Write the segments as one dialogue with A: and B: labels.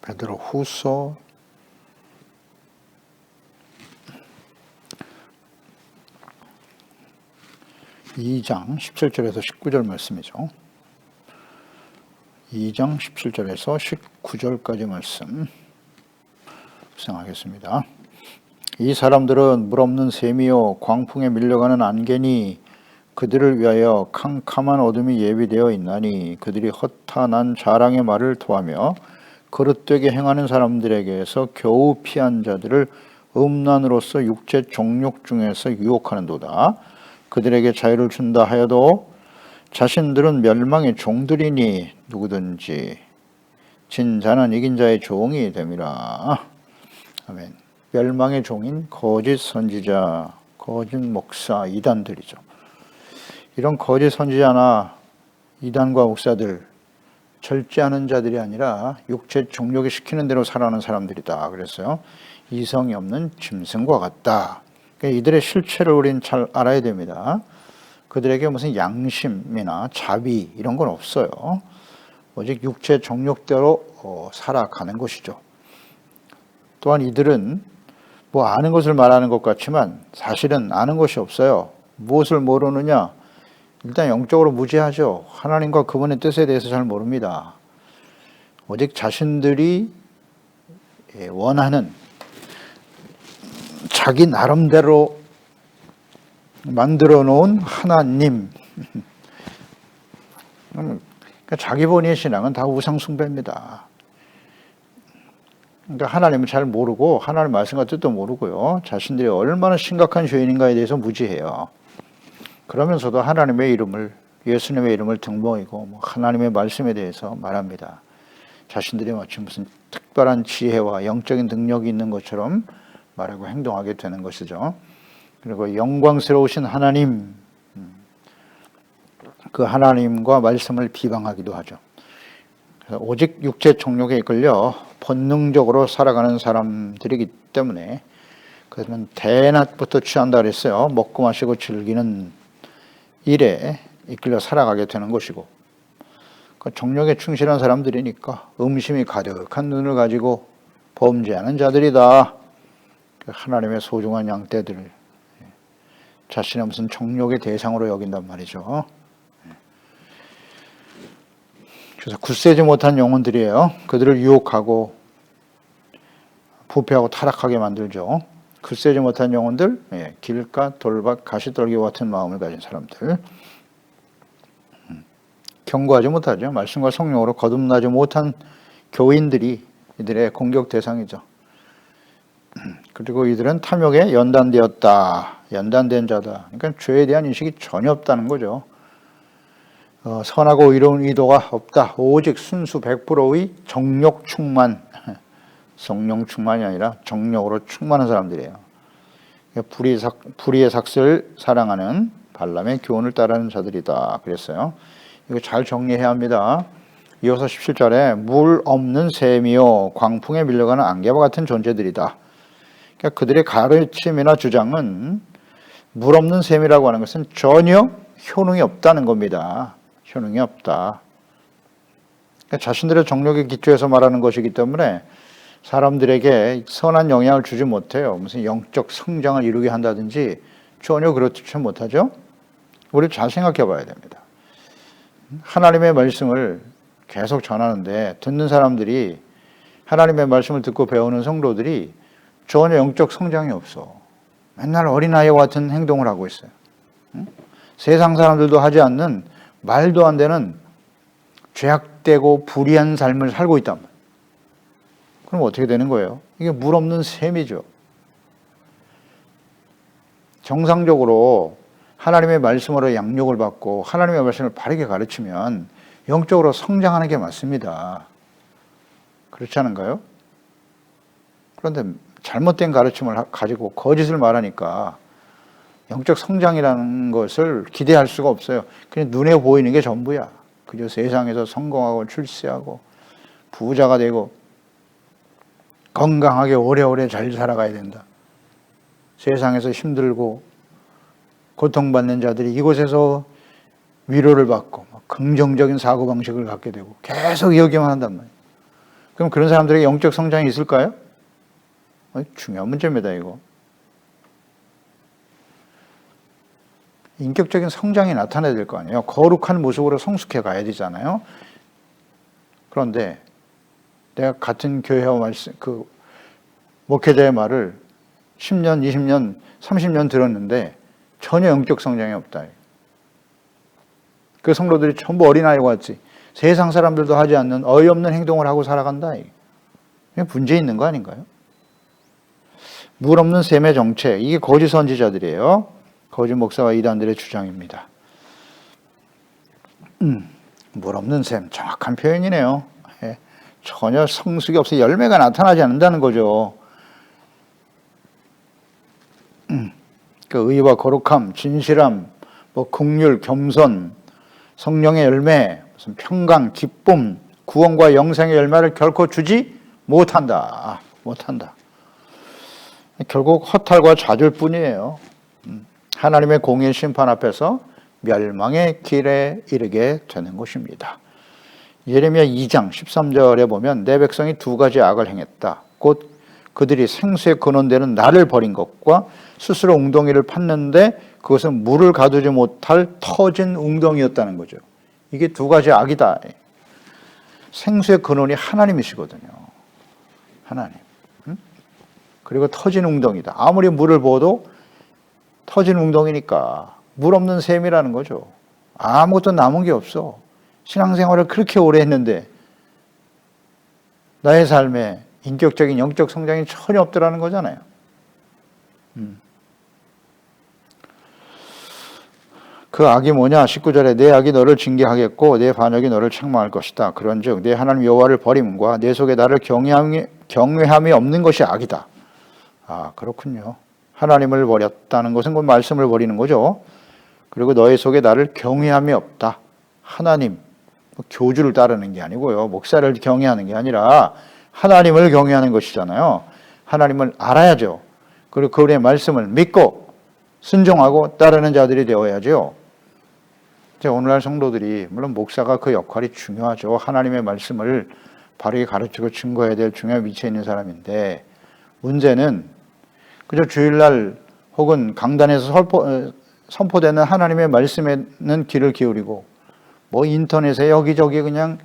A: 베드로 후서 2장 17절에서 19절 말씀이죠. 2장 17절에서 19절까지 말씀 묵상하겠습니다. 이 사람들은 물 없는 샘이요 광풍에 밀려가는 안개니 그들을 위하여 캄캄한 어둠이 예비되어 있나니 그들이 허탄한 자랑의 말을 토하며 거릇되게 행하는 사람들에게서 겨우 피한 자들을 음란으로서 육체 종욕 중에서 유혹하는도다. 그들에게 자유를 준다 하여도 자신들은 멸망의 종들이니 누구든지 진 자는 이긴 자의 종이 됨이라. 아멘. 멸망의 종인 거짓 선지자, 거짓 목사, 이단들이죠. 이런 거짓 선지자나 이단과 목사들 절제하는 자들이 아니라 육체 종욕이 시키는 대로 살아가는 사람들이다. 그랬어요. 이성이 없는 짐승과 같다. 그러니까 이들의 실체를 우리는 잘 알아야 됩니다. 그들에게 무슨 양심이나 자비 이런 건 없어요. 오직 육체 정욕대로 살아가는 것이죠. 또한 이들은 뭐 아는 것을 말하는 것 같지만 사실은 아는 것이 없어요. 무엇을 모르느냐? 일단 영적으로 무지하죠. 하나님과 그분의 뜻에 대해서 잘 모릅니다. 오직 자신들이 원하는 자기 나름대로 만들어 놓은 하나님, 그러니까 자기 본인의 신앙은 다 우상 숭배입니다. 그러니까 하나님을 잘 모르고 하나님 말씀과 뜻도 모르고요. 자신들이 얼마나 심각한 죄인인가에 대해서 무지해요. 그러면서도 하나님의 이름을, 예수님의 이름을 등번이고 하나님의 말씀에 대해서 말합니다. 자신들이 마치 무슨 특별한 지혜와 영적인 능력이 있는 것처럼 말하고 행동하게 되는 것이죠. 그리고 영광스러우신 하나님, 그 하나님과 말씀을 비방하기도 하죠. 오직 육체 정욕에 이끌려 본능적으로 살아가는 사람들이기 때문에 그러면 대낮부터 취한다 그랬어요. 먹고 마시고 즐기는 일에 이끌려 살아가게 되는 것이고, 그 정욕에 충실한 사람들이니까 음심이 가득한 눈을 가지고 범죄하는 자들이다. 하나님의 소중한 양떼들을 자신의 무슨 정욕의 대상으로 여긴단 말이죠. 그래서 굳세지 못한 영혼들이에요. 그들을 유혹하고 부패하고 타락하게 만들죠. 굳세지 못한 영혼들, 길가, 돌박, 가시떨기와 같은 마음을 가진 사람들. 경고하지 못하죠. 말씀과 성령으로 거듭나지 못한 교인들이 이들의 공격 대상이죠. 그리고 이들은 탐욕에 연단되었다. 연단된 자다. 그러니까 죄에 대한 인식이 전혀 없다는 거죠. 선하고 의로운 의도가 없다. 오직 순수 100%의 정욕 충만, 성령 충만이 아니라 정욕으로 충만한 사람들이에요. 불의의 삭슬을 사랑하는 발람의 교훈을 따르는 자들이다. 그랬어요. 이거 잘 정리해야 합니다. 이어서 17절에 물 없는 샘이요 광풍에 밀려가는 안개와 같은 존재들이다. 그러니까 그들의 가르침이나 주장은 물 없는 샘이라고 하는 것은 전혀 효능이 없다는 겁니다. 효능이 없다. 그러니까 자신들의 정욕의 기초에서 말하는 것이기 때문에 사람들에게 선한 영향을 주지 못해요. 무슨 영적 성장을 이루게 한다든지 전혀 그렇지 못하죠. 우리 잘 생각해 봐야 됩니다. 하나님의 말씀을 계속 전하는데 듣는 사람들이 하나님의 말씀을 듣고 배우는 성도들이 전혀 영적 성장이 없어. 맨날 어린아이와 같은 행동을 하고 있어요. 세상 사람들도 하지 않는 말도 안 되는 죄악되고 불의한 삶을 살고 있단 말이에요. 그럼 어떻게 되는 거예요? 이게 물 없는 샘이죠. 정상적으로 하나님의 말씀으로 양육을 받고 하나님의 말씀을 바르게 가르치면 영적으로 성장하는 게 맞습니다. 그렇지 않은가요? 그런데 잘못된 가르침을 가지고 거짓을 말하니까 영적 성장이라는 것을 기대할 수가 없어요. 그냥 눈에 보이는 게 전부야. 그저 세상에서 성공하고 출세하고 부자가 되고 건강하게 오래오래 잘 살아가야 된다. 세상에서 힘들고 고통받는 자들이 이곳에서 위로를 받고 긍정적인 사고방식을 갖게 되고 계속 이야기만 한단 말이에요. 그럼 그런 사람들에게 영적 성장이 있을까요? 중요한 문제입니다, 이거. 인격적인 성장이 나타나야 될 거 아니에요. 거룩한 모습으로 성숙해 가야 되잖아요. 그런데 내가 같은 교회와 목회자의 말을 10년, 20년, 30년 들었는데 전혀 영적 성장이 없다. 그 성도들이 전부 어린아이와 같이 세상 사람들도 하지 않는 어이없는 행동을 하고 살아간다. 이게 문제 있는 거 아닌가요? 물 없는 셈의 정체, 이게 거짓 선지자들이에요. 거짓 목사와 이단들의 주장입니다. 물 없는 셈, 정확한 표현이네요. 전혀 성숙이 없어 열매가 나타나지 않는다는 거죠. 그 의와 거룩함, 진실함, 긍휼, 겸손, 성령의 열매, 무슨 평강, 기쁨, 구원과 영생의 열매를 결코 주지 못한다. 결국 허탈과 좌절뿐이에요. 하나님의 공의 심판 앞에서 멸망의 길에 이르게 되는 것입니다. 예레미야 2장 13절에 보면 내 백성이 두 가지 악을 행했다. 곧 그들이 생수의 근원되는 나를 버린 것과 스스로 웅덩이를 팠는데 그것은 물을 가두지 못할 터진 웅덩이였다는 거죠. 이게 두 가지 악이다. 생수의 근원이 하나님이시거든요. 하나님. 그리고 터진 웅덩이다. 아무리 물을 부어도 터진 웅덩이니까 물 없는 셈이라는 거죠. 아무것도 남은 게 없어. 신앙생활을 그렇게 오래 했는데 나의 삶에 인격적인 영적 성장이 전혀 없더라는 거잖아요. 그 악이 뭐냐? 19절에 내 악이 너를 징계하겠고 내 반역이 너를 책망할 것이다. 그런즉 내 하나님 여호와를 버림과 내 속에 나를 경외함이 없는 것이 악이다. 아, 그렇군요. 하나님을 버렸다는 것은 그 말씀을 버리는 거죠. 그리고 너의 속에 나를 경외함이 없다. 하나님, 교주를 따르는 게 아니고요. 목사를 경외하는 게 아니라 하나님을 경외하는 것이잖아요. 하나님을 알아야죠. 그리고 그분의 말씀을 믿고 순종하고 따르는 자들이 되어야죠. 오늘날 성도들이, 물론 목사가 그 역할이 중요하죠. 하나님의 말씀을 바르게 가르치고 증거해야 될 중요한 위치에 있는 사람인데, 문제는 그저 주일날 혹은 강단에서 선포되는 하나님의 말씀에는 귀를 기울이고 인터넷에 여기저기 그냥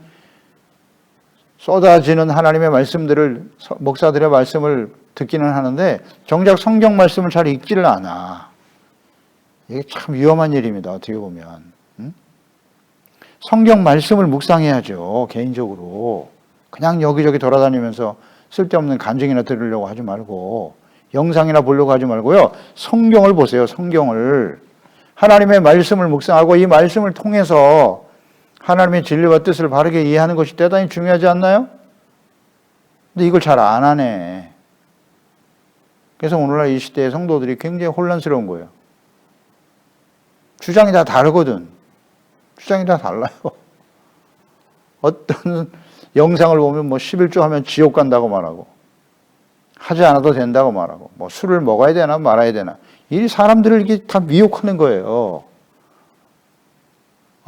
A: 쏟아지는 하나님의 말씀들을, 목사들의 말씀을 듣기는 하는데 정작 성경 말씀을 잘 읽지를 않아. 이게 참 위험한 일입니다. 어떻게 보면. 성경 말씀을 묵상해야죠. 개인적으로. 그냥 여기저기 돌아다니면서 쓸데없는 간증이나 들으려고 하지 말고, 영상이나 보려고 하지 말고요. 성경을 보세요. 성경을. 하나님의 말씀을 묵상하고 이 말씀을 통해서 하나님의 진리와 뜻을 바르게 이해하는 것이 대단히 중요하지 않나요? 근데 이걸 잘 안 하네. 그래서 오늘날 이 시대의 성도들이 굉장히 혼란스러운 거예요. 주장이 다 다르거든. 주장이 다 달라요. 어떤 영상을 보면 11조 하면 지옥 간다고 말하고, 하지 않아도 된다고 말하고, 술을 먹어야 되나 말아야 되나. 이 사람들을 이게 다 미혹하는 거예요.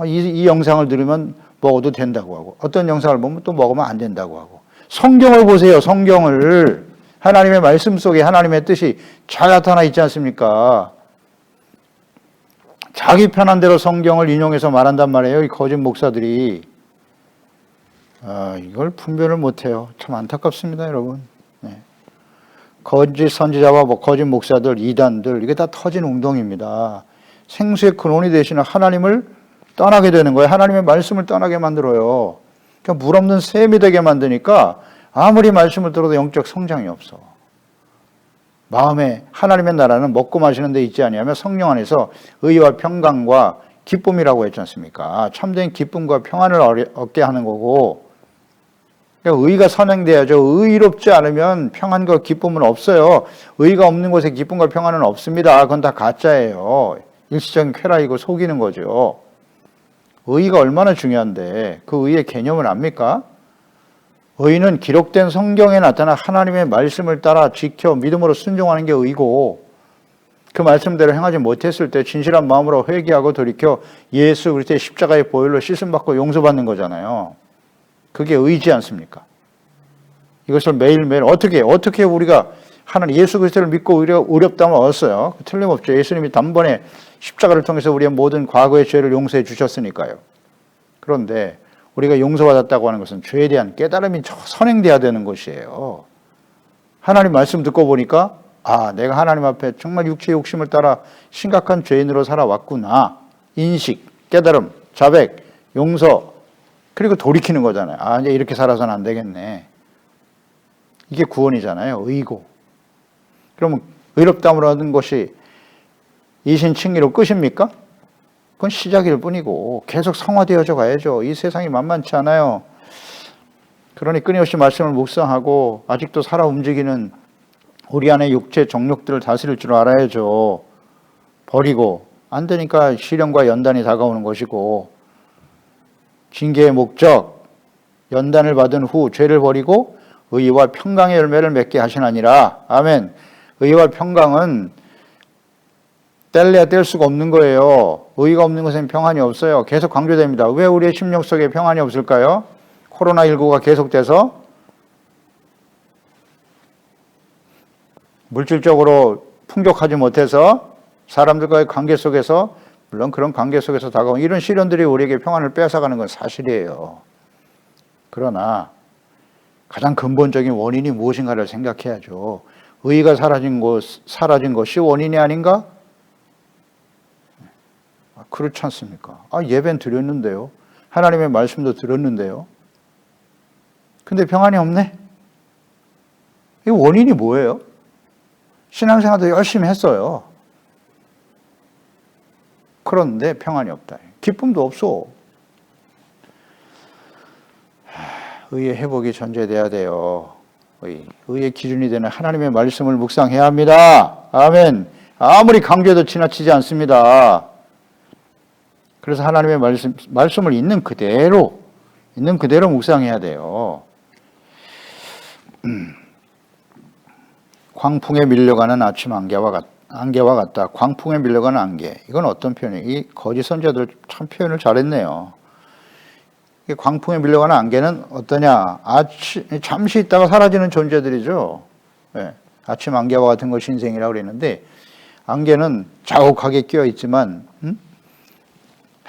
A: 이 영상을 들으면 먹어도 된다고 하고, 어떤 영상을 보면 또 먹으면 안 된다고 하고. 성경을 보세요. 성경을. 하나님의 말씀 속에 하나님의 뜻이 잘 나타나 있지 않습니까? 자기 편한 대로 성경을 인용해서 말한단 말이에요. 이 거짓 목사들이. 이걸 분별을 못해요. 참 안타깝습니다, 여러분. 네. 거짓 선지자와 거짓 목사들, 이단들, 이게 다 터진 웅덩이입니다. 생수의 근원이 되시는 하나님을 떠나게 되는 거예요. 하나님의 말씀을 떠나게 만들어요. 그러니까 물 없는 셈이 되게 만드니까 아무리 말씀을 들어도 영적 성장이 없어. 마음에 하나님의 나라는 먹고 마시는 데 있지 아니하며 성령 안에서 의와 평강과 기쁨이라고 했지 않습니까? 참된 기쁨과 평안을 얻게 하는 거고, 그러니까 의가 선행돼야죠. 의롭지 않으면 평안과 기쁨은 없어요. 의가 없는 곳에 기쁨과 평안은 없습니다. 그건 다 가짜예요. 일시적인 쾌락이고 속이는 거죠. 의가 얼마나 중요한데 그 의의 개념을 압니까? 의는 기록된 성경에 나타난 하나님의 말씀을 따라 지켜 믿음으로 순종하는 게 의고, 그 말씀대로 행하지 못했을 때 진실한 마음으로 회개하고 돌이켜 예수 그리스도의 십자가의 보혈로 씻음받고 용서받는 거잖아요. 그게 의지 않습니까? 이것을 매일매일 어떻게 우리가 하나님 예수 그리스도를 믿고 의롭다면 얻었어요. 틀림없죠. 예수님이 단번에 십자가를 통해서 우리의 모든 과거의 죄를 용서해 주셨으니까요. 그런데 우리가 용서받았다고 하는 것은 죄에 대한 깨달음이 선행돼야 되는 것이에요. 하나님 말씀 듣고 보니까 내가 하나님 앞에 정말 육체의 욕심을 따라 심각한 죄인으로 살아왔구나. 인식, 깨달음, 자백, 용서, 그리고 돌이키는 거잖아요. 이제 이렇게 살아서는 안 되겠네. 이게 구원이잖아요. 의고. 그러면 의롭다함을 얻은 것이 이신칭의로 끝입니까? 그건 시작일 뿐이고 계속 성화되어져 가야죠. 이 세상이 만만치 않아요. 그러니 끊임없이 말씀을 묵상하고 아직도 살아 움직이는 우리 안의 육체 정욕들을 다스릴 줄 알아야죠. 버리고 안 되니까 시련과 연단이 다가오는 것이고, 징계의 목적, 연단을 받은 후 죄를 버리고 의와 평강의 열매를 맺게 하시나니라. 아멘. 의와 평강은 뗄래야 뗄 수가 없는 거예요. 의가 없는 것엔 평안이 없어요. 계속 강조됩니다. 왜 우리의 심령 속에 평안이 없을까요? 코로나19가 계속돼서 물질적으로 풍족하지 못해서 사람들과의 관계 속에서, 물론 그런 관계 속에서 다가온 이런 시련들이 우리에게 평안을 빼앗아가는 건 사실이에요. 그러나 가장 근본적인 원인이 무엇인가를 생각해야죠. 의가 사라진 것이 원인이 아닌가? 그렇지 않습니까? 예배는 드렸는데요. 하나님의 말씀도 들었는데요. 근데 평안이 없네? 이 원인이 뭐예요? 신앙생활도 열심히 했어요. 그런데 평안이 없다. 기쁨도 없어. 의의 회복이 전제돼야 돼요. 의의 기준이 되는 하나님의 말씀을 묵상해야 합니다. 아멘. 아무리 강조해도 지나치지 않습니다. 그래서 하나님의 말씀을 있는 그대로 묵상해야 돼요. 광풍에 밀려가는 아침 안개와 같다. 광풍에 밀려가는 안개. 이건 어떤 표현이에요? 이 거짓 선지자들 참 표현을 잘했네요. 광풍에 밀려가는 안개는 어떠냐? 잠시 있다가 사라지는 존재들이죠. 네. 아침 안개와 같은 것이 인생이라고 그랬는데, 안개는 자욱하게 끼어 있지만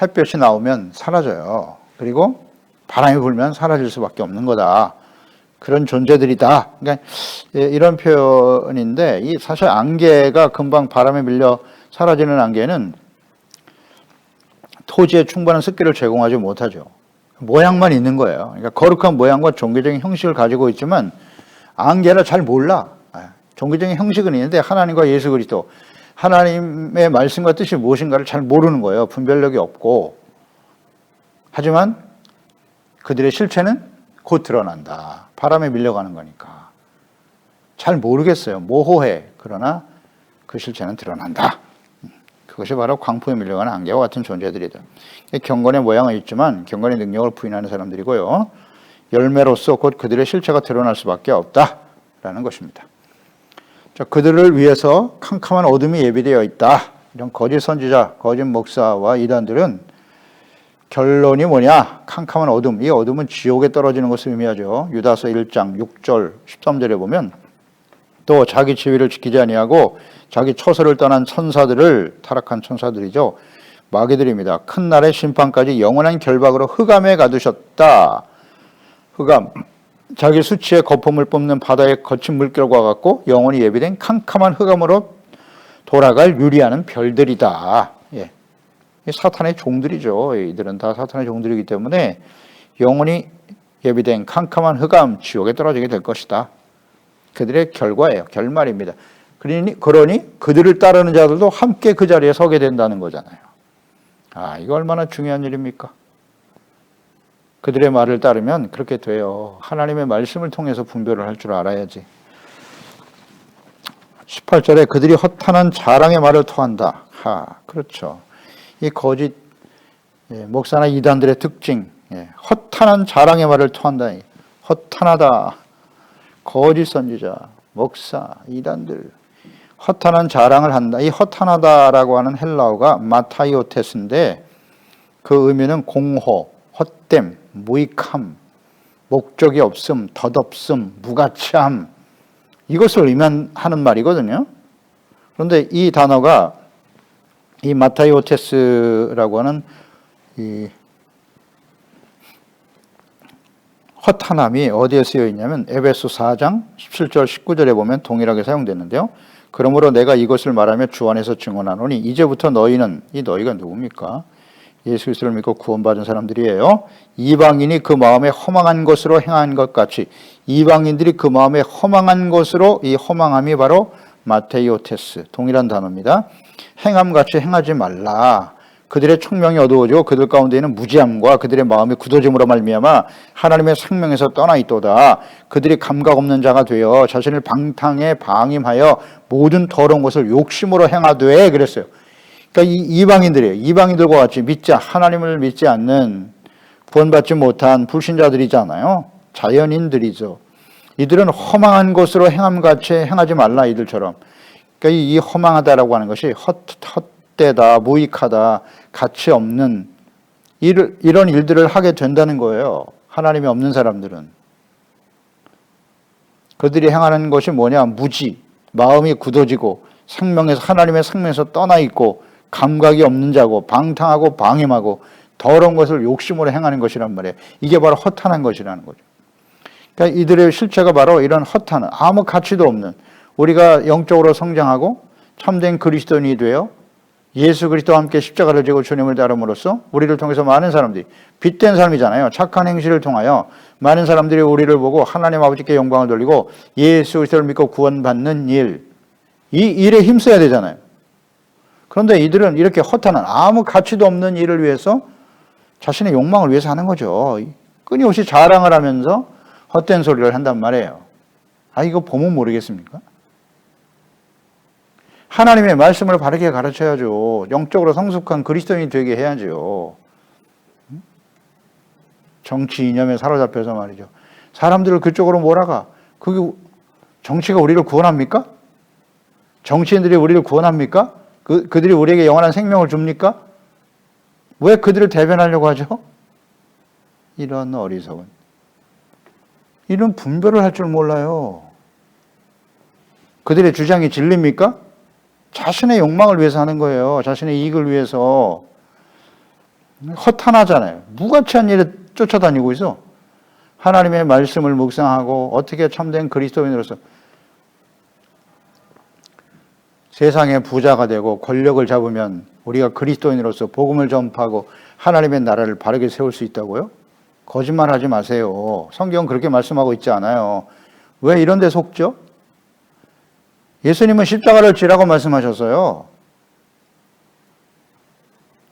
A: 햇볕이 나오면 사라져요. 그리고 바람이 불면 사라질 수밖에 없는 거다. 그런 존재들이다. 그러니까 이런 표현인데, 이 사실 안개가 금방 바람에 밀려 사라지는 안개는 토지에 충분한 습기를 제공하지 못하죠. 모양만 있는 거예요. 그러니까 거룩한 모양과 종교적인 형식을 가지고 있지만 안개라 잘 몰라. 종교적인 형식은 있는데 하나님과 예수 그리스도, 하나님의 말씀과 뜻이 무엇인가를 잘 모르는 거예요. 분별력이 없고. 하지만 그들의 실체는 곧 드러난다. 바람에 밀려가는 거니까. 잘 모르겠어요. 모호해. 그러나 그 실체는 드러난다. 그것이 바로 광풍에 밀려가는 안개와 같은 존재들이다. 경건의 모양은 있지만 경건의 능력을 부인하는 사람들이고요. 열매로서 곧 그들의 실체가 드러날 수밖에 없다라는 것입니다. 자, 그들을 위해서 캄캄한 어둠이 예비되어 있다. 이런 거짓 선지자, 거짓 목사와 이단들은 결론이 뭐냐? 캄캄한 어둠. 이 어둠은 지옥에 떨어지는 것을 의미하죠. 유다서 1장 6절 13절에 보면 또 자기 지위를 지키지 아니하고 자기 처소를 떠난 천사들을, 타락한 천사들이죠, 마귀들입니다. 큰 날의 심판까지 영원한 결박으로 흑암에 가두셨다. 흑암, 자기 수치의 거품을 뿜는 바다의 거친 물결과 같고 영원히 예비된 캄캄한 흑암으로 돌아갈 유리하는 별들이다. 예. 사탄의 종들이죠. 이들은 다 사탄의 종들이기 때문에 영원히 예비된 캄캄한 흑암, 지옥에 떨어지게 될 것이다. 그들의 결과예요. 결말입니다. 그러니 그들을 따르는 자들도 함께 그 자리에 서게 된다는 거잖아요. 이거 얼마나 중요한 일입니까? 그들의 말을 따르면 그렇게 돼요. 하나님의 말씀을 통해서 분별을 할 줄 알아야지. 18절에 그들이 허탄한 자랑의 말을 토한다. 그렇죠. 이 거짓 목사나 이단들의 특징, 허탄한 자랑의 말을 토한다. 허탄하다. 거짓 선지자, 목사, 이단들 허탄한 자랑을 한다. 이 허탄하다라고 하는 헬라어가 마타이오테스인데 그 의미는 공허, 헛됨, 무익함, 목적이 없음, 덧없음, 무가치함, 이것을 의미하는 말이거든요. 그런데 이 단어가 이 마타이오테스라고 하는 이 허탄함이 어디에 쓰여 있냐면 에베소 4장 17절 19절에 보면 동일하게 사용되는데요. 그러므로 내가 이것을 말하며 주 안에서 증언하노니 이제부터 너희는, 이 너희가 누굽니까? 예수 그리스도를 믿고 구원받은 사람들이에요. 이방인이 그 마음에 허망한 것으로 행한 것 같이 이방인들이 그 마음에 허망한 것으로, 이 허망함이 바로 마테이오테스, 동일한 단어입니다. 행함같이 행하지 말라. 그들의 청명이 어두워지고 그들 가운데에는 무지함과 그들의 마음이 굳어짐으로 말미암아 하나님의 생명에서 떠나 있도다. 그들이 감각 없는 자가 되어 자신을 방탕에 방임하여 모든 더러운 것을 욕심으로 행하되, 그랬어요. 그러니까 이 이방인들이에요. 이방인들과 같이 하나님을 믿지 않는, 구원받지 못한 불신자들이잖아요. 자연인들이죠. 이들은 허망한 것으로 행함같이 행하지 말라, 이들처럼. 그러니까 이 허망하다라고 하는 것이 헛되다, 무익하다, 가치 없는 이런 일들을 하게 된다는 거예요. 하나님이 없는 사람들은. 그들이 행하는 것이 뭐냐? 무지, 마음이 굳어지고 생명에서, 하나님의 생명에서 떠나 있고 감각이 없는 자고 방탕하고 방임하고 더러운 것을 욕심으로 행하는 것이란 말이에요. 이게 바로 허탄한 것이라는 거죠. 그러니까 이들의 실체가 바로 이런 허탄한, 아무 가치도 없는, 우리가 영적으로 성장하고 참된 그리스도인이 되어 예수 그리스도와 함께 십자가를 지고 주님을 따름으로써 우리를 통해서 많은 사람들이, 빛된 삶이잖아요. 착한 행실을 통하여 많은 사람들이 우리를 보고 하나님 아버지께 영광을 돌리고 예수 그리스도를 믿고 구원받는 일, 이 일에 힘써야 되잖아요. 그런데 이들은 이렇게 허탄한, 아무 가치도 없는 일을 위해서, 자신의 욕망을 위해서 하는 거죠. 끊임없이 자랑을 하면서 헛된 소리를 한단 말이에요. 이거 보면 모르겠습니까? 하나님의 말씀을 바르게 가르쳐야죠. 영적으로 성숙한 그리스도인이 되게 해야죠. 정치 이념에 사로잡혀서 말이죠. 사람들을 그쪽으로 몰아가. 그게 정치가 우리를 구원합니까? 정치인들이 우리를 구원합니까? 그들이 우리에게 영원한 생명을 줍니까? 왜 그들을 대변하려고 하죠? 이런 어리석은, 이런 분별을 할 줄 몰라요. 그들의 주장이 진리입니까? 자신의 욕망을 위해서 하는 거예요. 자신의 이익을 위해서. 허탄하잖아요. 무가치한 일에 쫓아다니고 있어. 하나님의 말씀을 묵상하고 어떻게 참된 그리스도인으로서 세상의 부자가 되고 권력을 잡으면 우리가 그리스도인으로서 복음을 전파하고 하나님의 나라를 바르게 세울 수 있다고요? 거짓말하지 마세요. 성경은 그렇게 말씀하고 있지 않아요. 왜 이런 데 속죠? 예수님은 십자가를 지라고 말씀하셨어요.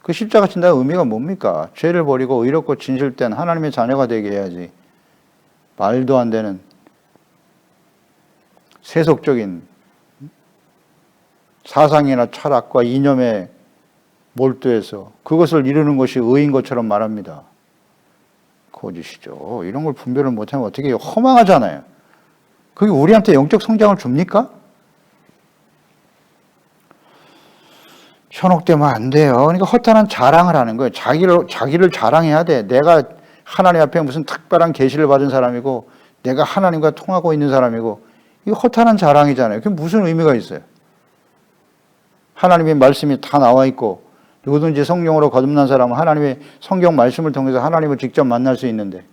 A: 그 십자가 진다는 의미가 뭡니까? 죄를 버리고 의롭고 진실된 하나님의 자녀가 되게 해야지. 말도 안 되는 세속적인 사상이나 철학과 이념에 몰두해서 그것을 이루는 것이 의인 것처럼 말합니다. 거짓이죠. 이런 걸 분별을 못하면 어떻게 해요? 허망하잖아요. 그게 우리한테 영적 성장을 줍니까? 현혹되면 안 돼요. 그러니까 허탄한 자랑을 하는 거예요. 자기를 자랑해야 돼. 내가 하나님 앞에 무슨 특별한 계시를 받은 사람이고 내가 하나님과 통하고 있는 사람이고, 이거 허탄한 자랑이잖아요. 그게 무슨 의미가 있어요? 하나님의 말씀이 다 나와 있고 누구든지 성령으로 거듭난 사람은 하나님의 성경 말씀을 통해서 하나님을 직접 만날 수 있는데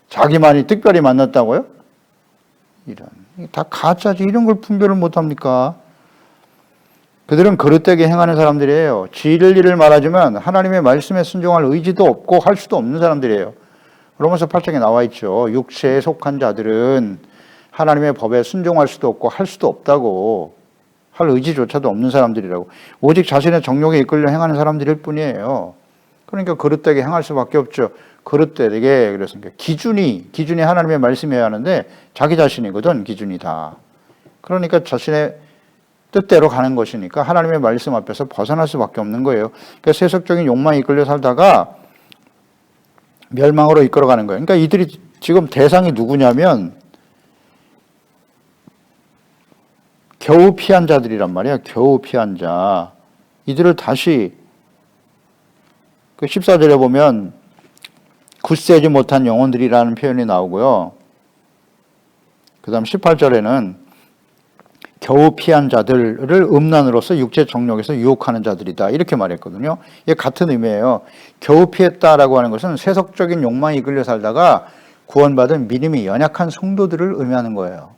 A: 자기만이 특별히 만났다고요? 이런, 다 가짜지. 이런 걸 분별을 못합니까? 그들은 그릇되게 행하는 사람들이에요. 진리를 말하지만 하나님의 말씀에 순종할 의지도 없고 할 수도 없는 사람들이에요. 로마서 8장에 나와 있죠. 육체에 속한 자들은 하나님의 법에 순종할 수도 없고 할 수도 없다고, 할 의지조차도 없는 사람들이라고. 오직 자신의 정욕에 이끌려 행하는 사람들일 뿐이에요. 그러니까 그릇되게 행할 수밖에 없죠. 그릇되게, 그랬으니까 기준이 하나님의 말씀이어야 하는데 자기 자신이거든, 기준이 다. 그러니까 자신의 뜻대로 가는 것이니까 하나님의 말씀 앞에서 벗어날 수밖에 없는 거예요. 그러니까 세속적인 욕망에 이끌려 살다가 멸망으로 이끌어가는 거예요. 그러니까 이들이 지금 대상이 누구냐면 겨우 피한 자들이란 말이야. 겨우 피한 자. 이들을 다시 그 14절에 보면 굳세지 못한 영혼들이라는 표현이 나오고요. 그 다음 18절에는 겨우 피한 자들을 음란으로서 육체 정욕에서 유혹하는 자들이다. 이렇게 말했거든요. 이게 같은 의미예요. 겨우 피했다라고 하는 것은 세속적인 욕망에 이끌려 살다가 구원받은 믿음이 연약한 성도들을 의미하는 거예요.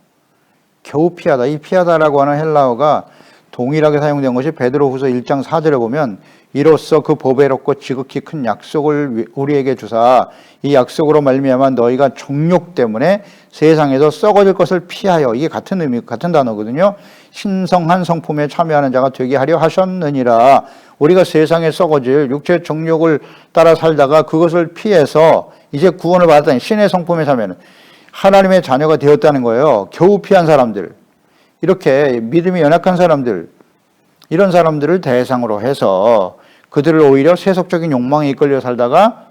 A: 겨우 피하다. 이 피하다라고 하는 헬라어가 동일하게 사용된 것이 베드로후서 1장 4절에 보면 이로써 그 보배롭고 지극히 큰 약속을 우리에게 주사 이 약속으로 말미암아 너희가 정욕 때문에 세상에서 썩어질 것을 피하여, 이게 같은 의미, 같은 단어거든요. 신성한 성품에 참여하는 자가 되게 하려 하셨느니라. 우리가 세상에 썩어질 육체의 정욕을 따라 살다가 그것을 피해서 이제 구원을 받았다니 신의 성품에 참여하는 하나님의 자녀가 되었다는 거예요. 겨우 피한 사람들, 이렇게 믿음이 연약한 사람들, 이런 사람들을 대상으로 해서 그들을 오히려 세속적인 욕망에 이끌려 살다가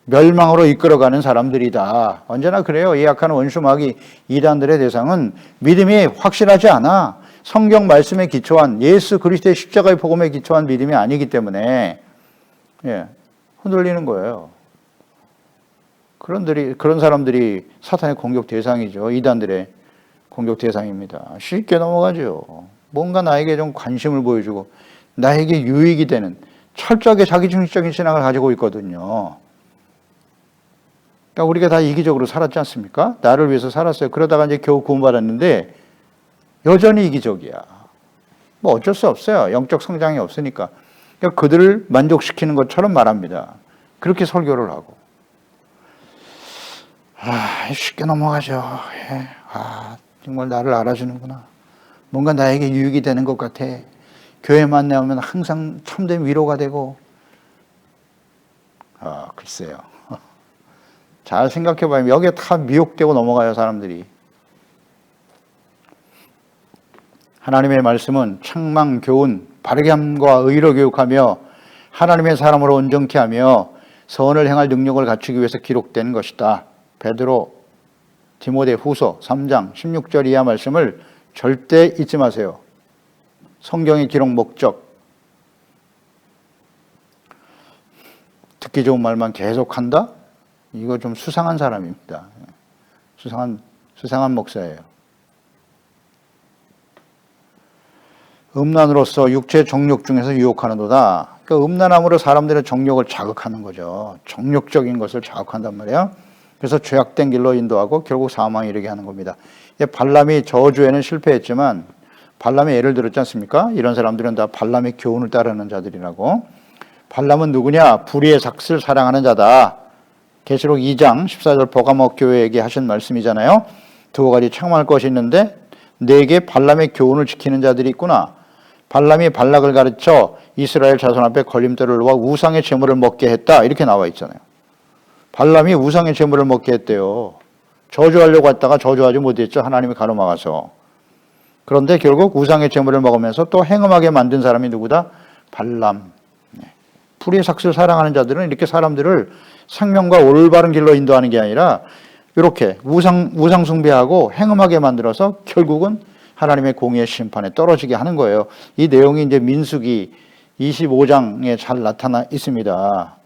A: 멸망으로 이끌어가는 사람들이다. 언제나 그래요. 이 악한 원수 마귀 이단들의 대상은 믿음이 확실하지 않아. 성경 말씀에 기초한 예수 그리스도의 십자가의 복음에 기초한 믿음이 아니기 때문에 흔들리는 거예요. 그런 사람들이 사탄의 공격 대상이죠. 이단들의 공격 대상입니다. 쉽게 넘어가죠. 뭔가 나에게 좀 관심을 보여주고 나에게 유익이 되는 철저하게 자기중심적인 신앙을 가지고 있거든요. 그러니까 우리가 다 이기적으로 살았지 않습니까? 나를 위해서 살았어요. 그러다가 이제 겨우 구원받았는데 여전히 이기적이야. 뭐 어쩔 수 없어요. 영적 성장이 없으니까. 그러니까 그들을 만족시키는 것처럼 말합니다. 그렇게 설교를 하고. 쉽게 넘어가죠. 정말 나를 알아주는구나. 뭔가 나에게 유익이 되는 것 같아. 교회 만나면 항상 참된 위로가 되고. 글쎄요. 잘 생각해보면 여기에 다 미혹되고 넘어가요, 사람들이. 하나님의 말씀은 책망, 교훈, 바르게 함과 의로 교육하며 하나님의 사람으로 온전케 하며 선을 행할 능력을 갖추기 위해서 기록된 것이다. 베드로, 디모데 후서 3장 16절 이하 말씀을 절대 잊지 마세요. 성경의 기록 목적. 듣기 좋은 말만 계속한다? 이거 좀 수상한 사람입니다. 수상한 목사예요. 음란으로서 육체 정욕 중에서 유혹하는도다. 그러니까 음란함으로 사람들의 정욕을 자극하는 거죠. 정욕적인 것을 자극한단 말이에요. 그래서 죄악된 길로 인도하고 결국 사망에 이르게 하는 겁니다. 발람이 저주에는 실패했지만 발람의 예를 들었지 않습니까? 이런 사람들은 다 발람의 교훈을 따르는 자들이라고. 발람은 누구냐? 불의의 삭슬 사랑하는 자다. 계시록 2장 14절 버가모 교회에게 하신 말씀이잖아요. 두 가지 책망할 것이 있는데 내게 발람의 교훈을 지키는 자들이 있구나. 발람이 발락을 가르쳐 이스라엘 자손 앞에 걸림돌을 놓아 우상의 제물을 먹게 했다. 이렇게 나와 있잖아요. 발람이 우상의 제물을 먹게 했대요. 저주하려고 했다가 저주하지 못했죠. 하나님이 가로막아서. 그런데 결국 우상의 제물을 먹으면서 또 행음하게 만든 사람이 누구다? 발람. 불의의 삭슬 사랑하는 자들은 이렇게 사람들을 생명과 올바른 길로 인도하는 게 아니라 이렇게 우상 숭배하고 행음하게 만들어서 결국은 하나님의 공의의 심판에 떨어지게 하는 거예요. 이 내용이 이제 민수기 25장에 잘 나타나 있습니다.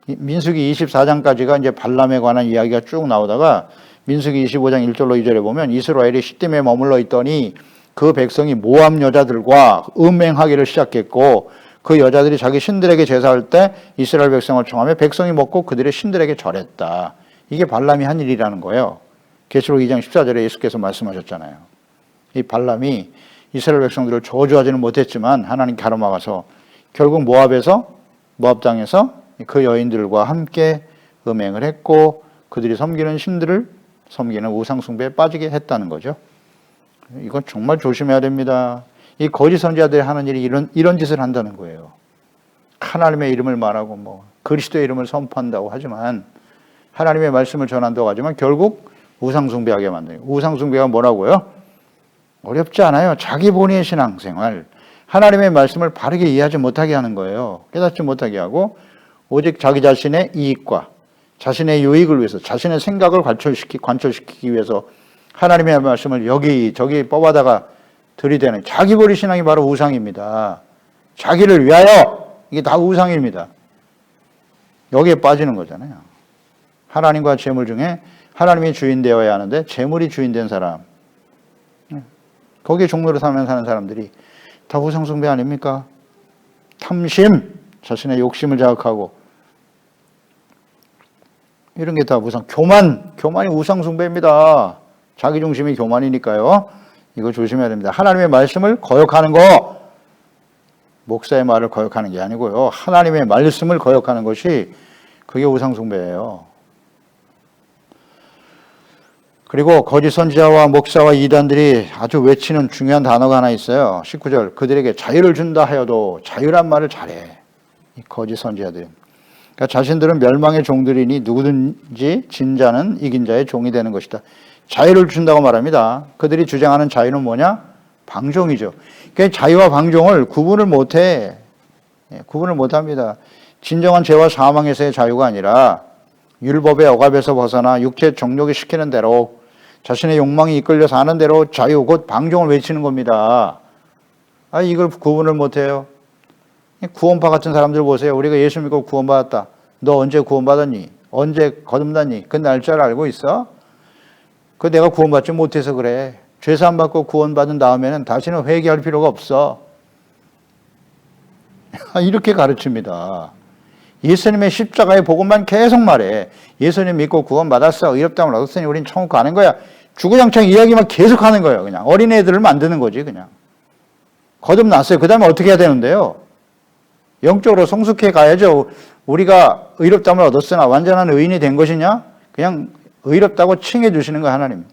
A: 민수기 24장까지가 이제 발람에 관한 이야기가 쭉 나오다가 민수기 25장 1절로 2절에 보면 이스라엘이 시딤에 머물러 있더니 그 백성이 모압 여자들과 음행하기를 시작했고 그 여자들이 자기 신들에게 제사할 때 이스라엘 백성을 청하며 백성이 먹고 그들의 신들에게 절했다. 이게 발람이 한 일이라는 거예요. 계시록 2장 14절에 예수께서 말씀하셨잖아요. 이 발람이 이스라엘 백성들을 저주하지는 못했지만 하나님 가로막아서 결국 모압 땅에서 그 여인들과 함께 음행을 했고 그들이 섬기는 신들을 섬기는 우상 숭배에 빠지게 했다는 거죠. 이건 정말 조심해야 됩니다. 이 거짓 선지자들이 하는 일이 이런 짓을 한다는 거예요. 하나님의 이름을 말하고 그리스도의 이름을 선포한다고 하지만 하나님의 말씀을 전한다고 하지만 결국 우상 숭배하게 만드는 거예요. 우상 숭배가 뭐라고요? 어렵지 않아요. 자기 본인의 신앙생활, 하나님의 말씀을 바르게 이해하지 못하게 하는 거예요. 깨닫지 못하게 하고 오직 자기 자신의 이익과 자신의 유익을 위해서 자신의 생각을 관철시키기 위해서 하나님의 말씀을 여기저기 뽑아다가 들이대는 자기 버리 신앙이 바로 우상입니다. 자기를 위하여, 이게 다 우상입니다. 여기에 빠지는 거잖아요. 하나님과 재물 중에 하나님이 주인 되어야 하는데 재물이 주인 된 사람, 거기에 종로로 사는 사람들이 다 우상숭배 아닙니까? 탐심, 자신의 욕심을 자극하고 이런 게 다 교만이 우상숭배입니다. 자기중심이 교만이니까요. 이거 조심해야 됩니다. 하나님의 말씀을 거역하는 거, 목사의 말을 거역하는 게 아니고요. 하나님의 말씀을 거역하는 것이 그게 우상숭배예요. 그리고 거짓 선지자와 목사와 이단들이 아주 외치는 중요한 단어가 하나 있어요. 19절, 그들에게 자유를 준다 하여도 자유란 말을 잘해. 이 거짓 선지자들은. 그러니까 자신들은 멸망의 종들이니 누구든지 진 자는 이긴 자의 종이 되는 것이다. 자유를 준다고 말합니다. 그들이 주장하는 자유는 뭐냐? 방종이죠. 그러니까 자유와 방종을 구분을 못해. 구분을 못합니다. 진정한 죄와 사망에서의 자유가 아니라 율법의 억압에서 벗어나 육체 정욕이 시키는 대로 자신의 욕망이 이끌려 사는 대로 자유, 곧 방종을 외치는 겁니다. 이걸 구분을 못해요. 구원파 같은 사람들 보세요. 우리가 예수 믿고 구원받았다. 너 언제 구원받았니? 언제 거듭났니? 그 날짜를 알고 있어? 그 내가 구원받지 못해서 그래. 죄사함 받고 구원받은 다음에는 다시는 회개할 필요가 없어. 이렇게 가르칩니다. 예수님의 십자가의 복음만 계속 말해. 예수님 믿고 구원받았어. 의롭다함을 얻었으니 우린 천국 가는 거야. 주구장창 이야기만 계속 하는 거예요. 그냥 어린애들을 만드는 거지. 그냥 거듭났어요. 그 다음에 어떻게 해야 되는데요? 영적으로 성숙해 가야죠. 우리가 의롭다함을 얻었으나 완전한 의인이 된 것이냐? 그냥 의롭다고 칭해 주시는 거예요. 하나님.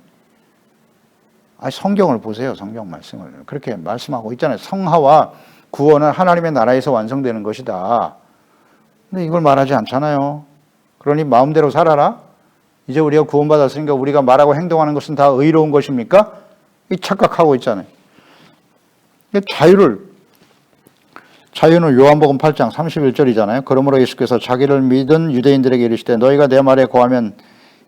A: 성경을 보세요. 성경 말씀을. 그렇게 말씀하고 있잖아요. 성화와 구원은 하나님의 나라에서 완성되는 것이다. 근데 이걸 말하지 않잖아요. 그러니 마음대로 살아라. 이제 우리가 구원받았으니까 우리가 말하고 행동하는 것은 다 의로운 것입니까? 이 착각하고 있잖아요. 자유는 요한복음 8장 31절이잖아요. 그러므로 예수께서 자기를 믿은 유대인들에게 이르시되 너희가 내 말에 거하면,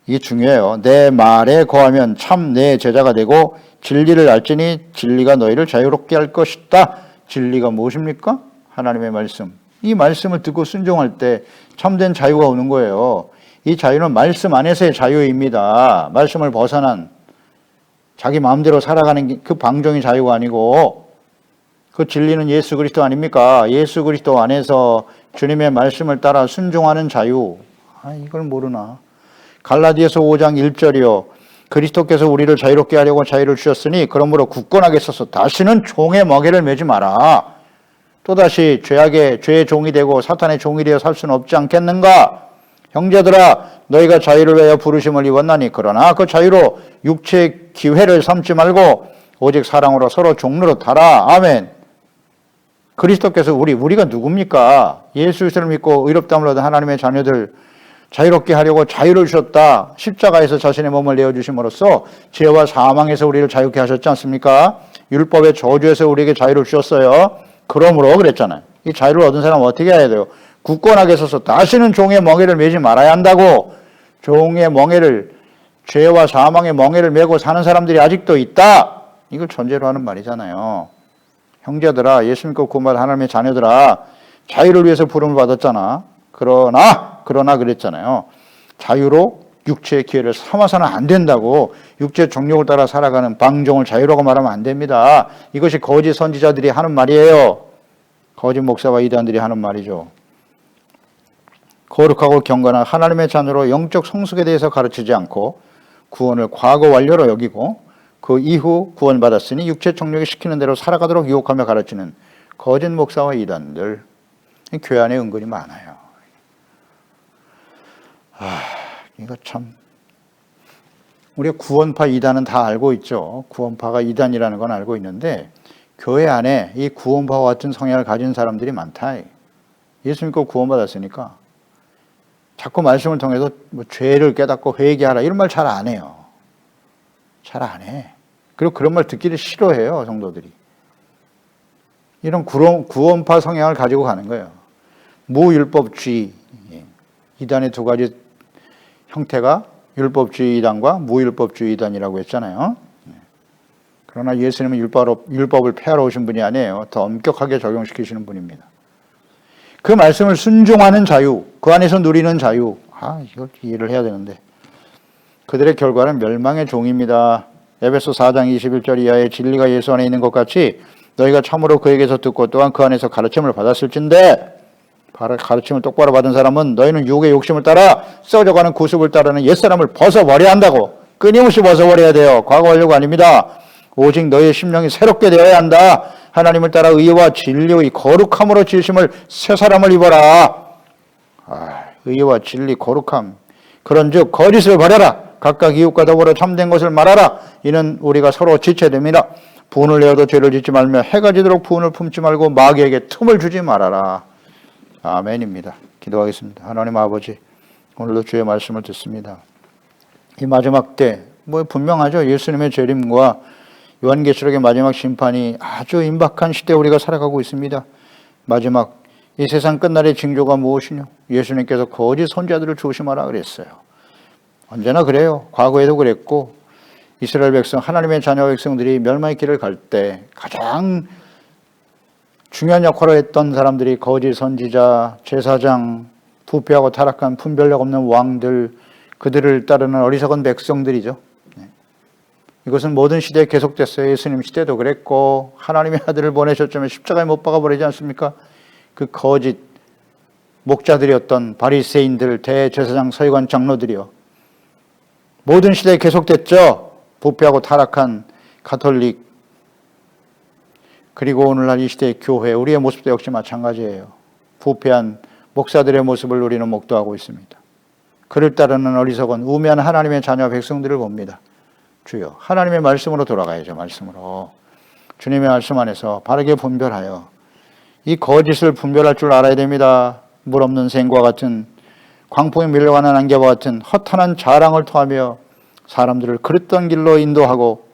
A: 이게 중요해요. 내 말에 거하면 참 내 제자가 되고 진리를 알지니 진리가 너희를 자유롭게 할 것이다. 진리가 무엇입니까? 하나님의 말씀. 이 말씀을 듣고 순종할 때 참된 자유가 오는 거예요. 이 자유는 말씀 안에서의 자유입니다. 말씀을 벗어난 자기 마음대로 살아가는 그 방종의 자유가 아니고, 그 진리는 예수 그리스도 아닙니까? 예수 그리스도 안에서 주님의 말씀을 따라 순종하는 자유. 이걸 모르나? 갈라디아서 5장 1절이요. 그리스도께서 우리를 자유롭게 하려고 자유를 주셨으니 그러므로 굳건하게 서서 다시는 종의 멍에를 매지 마라. 또다시 죄의 종이 되고 사탄의 종이 되어 살 수는 없지 않겠는가? 형제들아, 너희가 자유를 위하여 부르심을 입었나니 그러나 그 자유로 육체의 기회를 삼지 말고 오직 사랑으로 서로 종로로 달아. 아멘. 그리스도께서 우리가 누굽니까? 예수 그리스도를 믿고 의롭다함을 얻은 하나님의 자녀들 자유롭게 하려고 자유를 주셨다. 십자가에서 자신의 몸을 내어주심으로써 죄와 사망에서 우리를 자유케 하셨지 않습니까? 율법의 저주에서 우리에게 자유를 주셨어요. 그러므로 그랬잖아요. 이 자유를 얻은 사람은 어떻게 해야 돼요? 굳건하게 서서 다시는 종의 멍에를 매지 말아야 한다고. 종의 멍에를, 죄와 사망의 멍에를 메고 사는 사람들이 아직도 있다. 이걸 전제로 하는 말이잖아요. 형제들아, 예수 믿고 구원받은 하나님의 자녀들아, 자유를 위해서 부름을 받았잖아. 그러나 그랬잖아요. 자유로 육체의 기회를 삼아서는 안 된다고. 육체의 정욕을 따라 살아가는 방종을 자유라고 말하면 안 됩니다. 이것이 거짓 선지자들이 하는 말이에요. 거짓 목사와 이단들이 하는 말이죠. 거룩하고 경건한 하나님의 자녀로 영적 성숙에 대해서 가르치지 않고 구원을 과거 완료로 여기고 그 이후 구원받았으니 육체 정욕이 시키는 대로 살아가도록 유혹하며 가르치는 거짓 목사와 이단들, 교회 안에 은근히 많아요. 이거 참, 우리가 구원파 이단은 다 알고 있죠. 구원파가 이단이라는 건 알고 있는데 교회 안에 이 구원파와 같은 성향을 가진 사람들이 많다. 예수 믿고 구원받았으니까 자꾸 말씀을 통해서 죄를 깨닫고 회개하라 이런 말 잘 안 해요. 잘 안 해. 그리고 그런 말 듣기를 싫어해요, 성도들이. 이런 구원파 성향을 가지고 가는 거예요. 무율법주의. 이단의 두 가지 형태가 율법주의 이단과 무율법주의 이단이라고 했잖아요. 그러나 예수님은 율법을 폐하러 오신 분이 아니에요. 더 엄격하게 적용시키시는 분입니다. 그 말씀을 순종하는 자유, 그 안에서 누리는 자유. 이걸 이해를 해야 되는데. 그들의 결과는 멸망의 종입니다. 에베소 4장 21절 이하의 진리가 예수 안에 있는 것 같이 너희가 참으로 그에게서 듣고 또한 그 안에서 가르침을 받았을진데, 가르침을 똑바로 받은 사람은 너희는 육의 욕심을 따라 썩어져가는 구습을 따르는 옛사람을 벗어버려야 한다고. 끊임없이 벗어버려야 돼요. 과거 완료가 아닙니다. 오직 너희의 심령이 새롭게 되어야 한다. 하나님을 따라 의와 진리의 거룩함으로 지으심을 새 사람을 입어라. 의와 진리, 거룩함. 그런즉 거짓을 버려라. 각각 이웃과 더불어 참된 것을 말하라. 이는 우리가 서로 지체야 됩니다. 분을 내어도 죄를 짓지 말며 해가 지도록 분을 품지 말고 마귀에게 틈을 주지 말아라. 아멘입니다. 기도하겠습니다. 하나님 아버지, 오늘도 주의 말씀을 듣습니다. 이 마지막 때 분명하죠. 예수님의 재림과 요한계시록의 마지막 심판이 아주 임박한 시대에 우리가 살아가고 있습니다. 마지막 이 세상 끝날의 징조가 무엇이뇨? 예수님께서 거짓 선지자들을 조심하라 그랬어요. 언제나 그래요. 과거에도 그랬고, 이스라엘 백성, 하나님의 자녀 백성들이 멸망의 길을 갈 때 가장 중요한 역할을 했던 사람들이 거짓 선지자, 제사장, 부패하고 타락한 분별력 없는 왕들, 그들을 따르는 어리석은 백성들이죠. 이것은 모든 시대에 계속됐어요. 예수님 시대도 그랬고, 하나님의 아들을 보내셨지만 십자가에 못 박아버리지 않습니까? 그 거짓 목자들이었던 바리새인들, 대제사장, 서기관, 장로들이요. 모든 시대에 계속됐죠. 부패하고 타락한 가톨릭, 그리고 오늘날 이 시대의 교회, 우리의 모습도 역시 마찬가지예요. 부패한 목사들의 모습을 우리는 목도하고 있습니다. 그를 따르는 어리석은 우매한 하나님의 자녀 백성들을 봅니다. 주여, 하나님의 말씀으로 돌아가야죠. 말씀으로. 주님의 말씀 안에서 바르게 분별하여 이 거짓을 분별할 줄 알아야 됩니다. 물 없는 샘과 같은, 광풍에 밀려가는 안개와 같은 허탄한 자랑을 토하며 사람들을 그릇된 길로 인도하고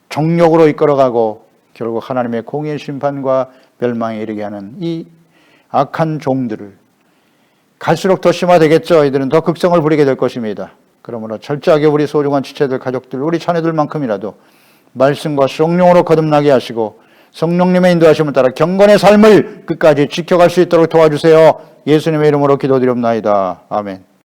A: 정욕으로 이끌어가고 결국 하나님의 공의의 심판과 멸망에 이르게 하는 이 악한 종들을, 갈수록 더 심화되겠죠. 이들은 더 극성을 부리게 될 것입니다. 그러므로 철저하게 우리 소중한 지체들, 가족들, 우리 자녀들만큼이라도 말씀과 성령으로 거듭나게 하시고 성령님의 인도하심을 따라 경건의 삶을 끝까지 지켜갈 수 있도록 도와주세요. 예수님의 이름으로 기도드립나이다. 아멘.